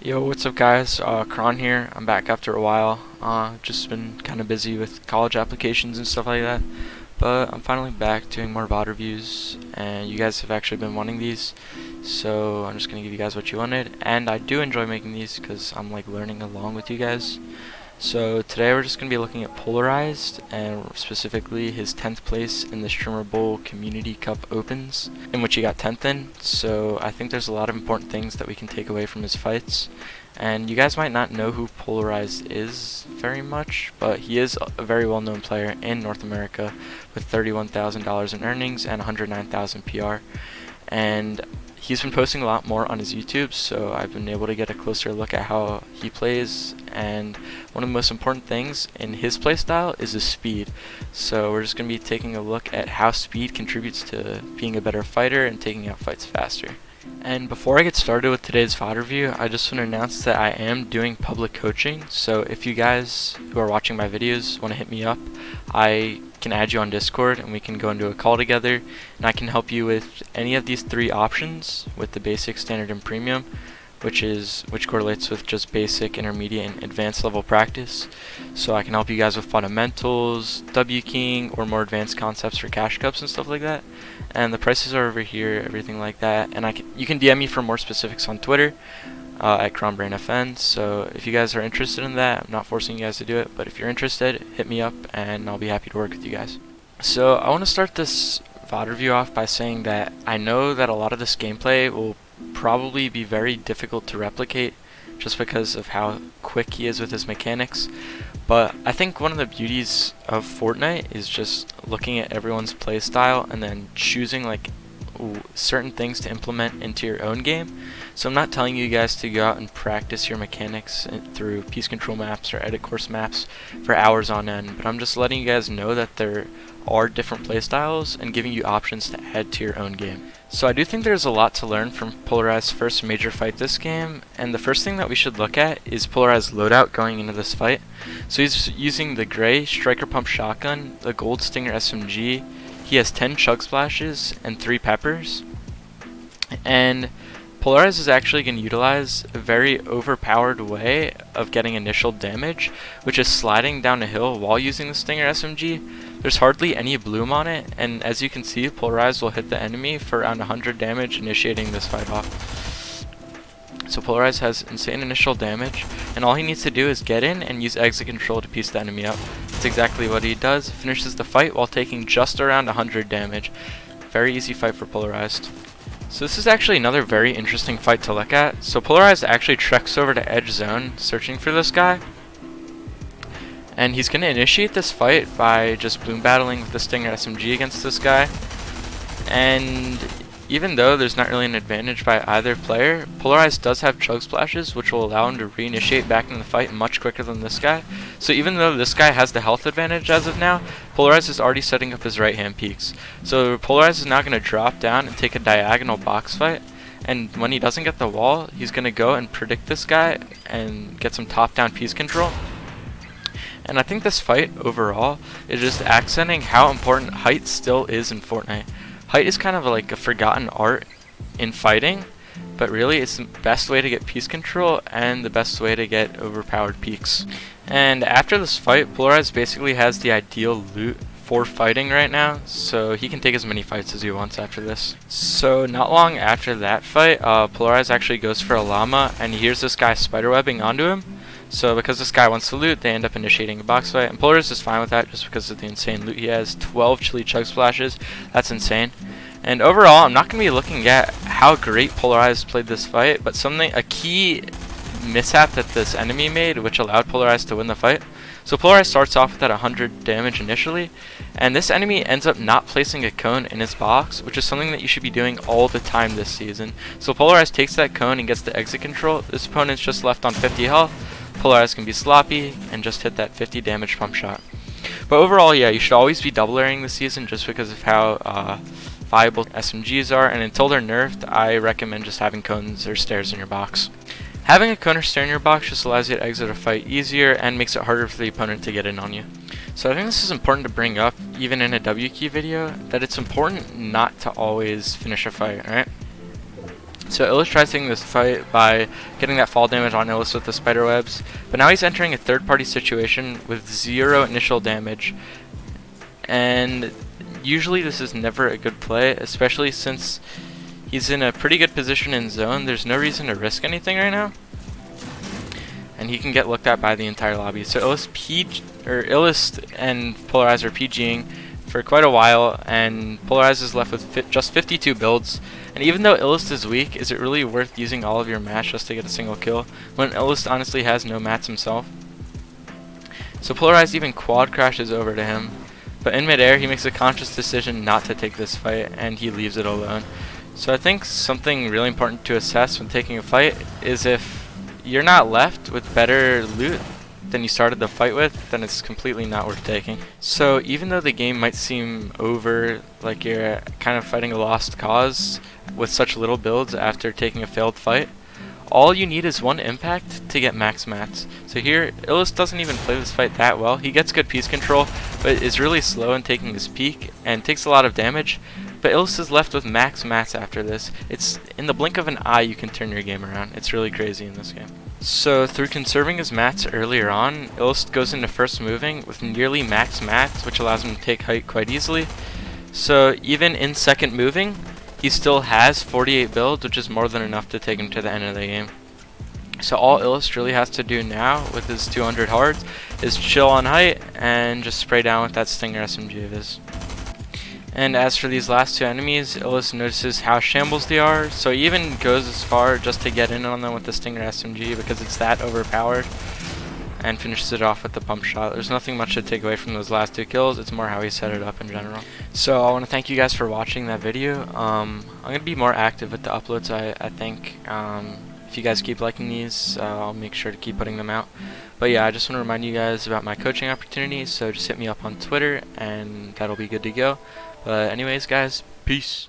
Yo, what's up guys? Kron here. I'm back after a while. Just been kind of busy with college applications and stuff like that. But I'm finally back doing more VOD reviews, and you guys have actually been wanting these. So I'm just going to give you guys what you wanted. And I do enjoy making these because I'm like learning along with you guys. So today we're just going to be looking at Pxlarized, and specifically his 10th place in the Streamer Bowl Community Cup Opens, in which he got 10th in. So I think there's a lot of important things that we can take away from his fights. And you guys might not know who Pxlarized is very much, but he is a very well-known player in North America with $31,000 in earnings and 109,000 PR. And he's been posting a lot more on his YouTube, so I've been able to get a closer look at how he plays, and one of the most important things in his playstyle is his speed. So we're just going to be taking a look at how speed contributes to being a better fighter and taking out fights faster. And before I get started with today's VOD review, I just want to announce that I am doing public coaching. So if you guys who are watching my videos want to hit me up, I can add you on Discord and we can go into a call together, and I can help you with any of these three options with the basic, standard, and premium, which correlates with just basic, intermediate, and advanced level practice. So I can help you guys with fundamentals, W keying, or more advanced concepts for cash cups and stuff like that. And the prices are over here, everything like that. And you can DM me for more specifics on Twitter at CronBrainFN. So if you guys are interested in that, I'm not forcing you guys to do it, but if you're interested, hit me up and I'll be happy to work with you guys. So I want to start this VOD review off by saying that I know that a lot of this gameplay will probably be very difficult to replicate just because of how quick he is with his mechanics, but I think one of the beauties of Fortnite is just looking at everyone's play style and then choosing like certain things to implement into your own game. So I'm not telling you guys to go out and practice your mechanics through piece control maps or edit course maps for hours on end, but I'm just letting you guys know that there are different playstyles and giving you options to add to your own game. So I do think there's a lot to learn from Pxlarized's first major fight this game, and the first thing that we should look at is Pxlarized's loadout going into this fight. So he's using the gray striker pump shotgun, the gold stinger SMG. He has 10 chug splashes and 3 peppers, and Pxlarized is actually going to utilize a very overpowered way of getting initial damage, which is sliding down a hill while using the stinger SMG. There's hardly any bloom on it, and as you can see, Pxlarized will hit the enemy for around 100 damage, initiating this fight off. So Pxlarized has insane initial damage, and all he needs to do is get in and use exit control to piece the enemy up. That's exactly what he does. Finishes the fight while taking just around 100 damage. Very easy fight for Pxlarized. So this is actually another very interesting fight to look at. So Pxlarized actually treks over to edge zone searching for this guy, and he's going to initiate this fight by just bloom battling with the stinger SMG against this guy. And even though there's not really an advantage by either player, Pxlarized does have chug splashes, which will allow him to reinitiate back in the fight much quicker than this guy. So even though this guy has the health advantage as of now, Pxlarized is already setting up his right hand peaks. So Pxlarized is now going to drop down and take a diagonal box fight, and when he doesn't get the wall, he's going to go and predict this guy and get some top down piece control. And I think this fight overall is just accenting how important height still is in Fortnite. Height is kind of like a forgotten art in fighting, but really it's the best way to get piece control and the best way to get overpowered peaks. And after this fight, Pxlarized basically has the ideal loot for fighting right now, so he can take as many fights as he wants after this. So not long after that fight, Pxlarized actually goes for a llama, and he hears this guy spiderwebbing onto him. So because this guy wants to loot, they end up initiating a box fight, and Pxlarized is fine with that just because of the insane loot he has. 12 chili chug splashes, that's insane. And overall, I'm not going to be looking at how great Pxlarized played this fight, but a key mishap that this enemy made which allowed Pxlarized to win the fight. So Pxlarized starts off with that 100 damage initially, and this enemy ends up not placing a cone in his box, which is something that you should be doing all the time this season. So Pxlarized takes that cone and gets the exit control. This opponent's just left on 50 health. Pxlarized can be sloppy and just hit that 50 damage pump shot. But overall, yeah, you should always be double layering this season just because of how viable SMGs are, and until they're nerfed, I recommend just having cones or stairs in your box. Having a cone or stair in your box just allows you to exit a fight easier and makes it harder for the opponent to get in on you. So I think this is important to bring up, even in a W key video, that it's important not to always finish a fight, right? So Illis tries taking this fight by getting that fall damage on Illis with the spider webs, but now he's entering a third-party situation with 0 initial damage, and usually this is never a good play, especially since he's in a pretty good position in zone. There's no reason to risk anything right now, and he can get looked at by the entire lobby. So Illis and Pxlarized are PGing for quite a while, and Pxlarized is left with just 52 builds. And even though Illis is weak, is it really worth using all of your mats just to get a single kill when Illis honestly has no mats himself? So Pxlarized even quad crashes over to him, but in midair he makes a conscious decision not to take this fight, and he leaves it alone. So I think something really important to assess when taking a fight is if you're not left with better loot than you started the fight with, then it's completely not worth taking. So even though the game might seem over, like you're kind of fighting a lost cause with such little builds after taking a failed fight, all you need is one impact to get max mats. So here, Illis doesn't even play this fight that well. He gets good piece control, but is really slow in taking his peek and takes a lot of damage. But Illis is left with max mats after this. It's in the blink of an eye you can turn your game around. It's really crazy in this game. So through conserving his mats earlier on, Illis goes into first moving with nearly max mats, which allows him to take height quite easily. So even in second moving, he still has 48 builds, which is more than enough to take him to the end of the game. So all Illis really has to do now with his 200 hards is chill on height and just spray down with that Stinger SMG of his. And as for these last two enemies, Illis notices how shambles they are, so he even goes as far just to get in on them with the Stinger SMG because it's that overpowered, and finishes it off with the pump shot. There's nothing much to take away from those last 2 kills, it's more how he set it up in general. So I want to thank you guys for watching that video. I'm going to be more active with the uploads, I think. If you guys keep liking these, I'll make sure to keep putting them out. But yeah, I just want to remind you guys about my coaching opportunities, so just hit me up on Twitter and that'll be good to go. But anyways guys, peace.